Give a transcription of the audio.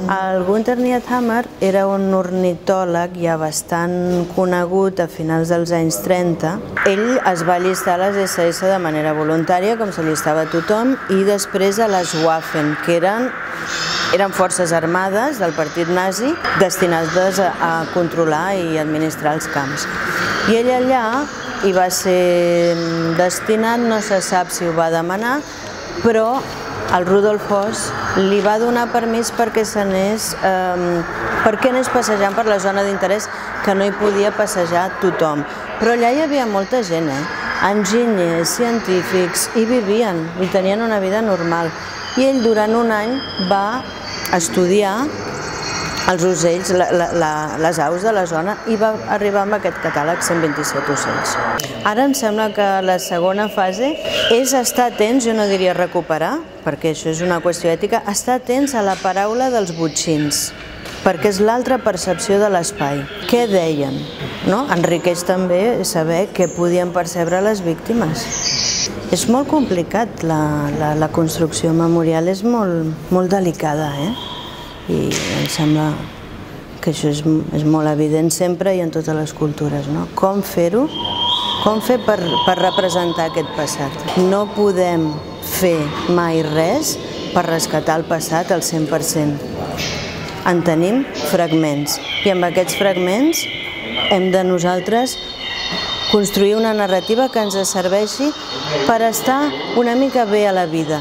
El Günther Niethammer era un ornitòleg ja bastant conegut a finals dels anys 30. Ell es va allistar a les SS de manera voluntària, com s'allistava tothom, i després a les Waffen, que eren forces armades del partit nazi destinades a controlar i administrar els camps. I ell allà hi va ser destinat, no se sap si ho va demanar, però el Rudolf Höss li va donar permís perquè anés passejant per la zona d'interès, que no hi podia passejar tothom. Però allà hi havia molta gent, enginyers, científics, hi vivien i tenien una vida normal. I ell durant un any va estudiar els ocells, les aus de la zona, i va arribar amb aquest catàleg 127 ocells. Ara em sembla que la segona fase és estar atents, jo no diria recuperar, perquè això és una qüestió ètica, estar atents a la paraula dels botxins, perquè és l'altra percepció de l'espai. Què deien? Enriqueix també saber què podien percebre les víctimes. És molt complicat, la construcció memorial és molt delicada, i em sembla que això és molt evident sempre i en totes les cultures. Com fer-ho? Com fer per representar aquest passat? No podem fer mai res per rescatar el passat al 100%. En tenim fragments i amb aquests fragments hem de nosaltres construir una narrativa que ens serveixi per estar una mica bé a la vida.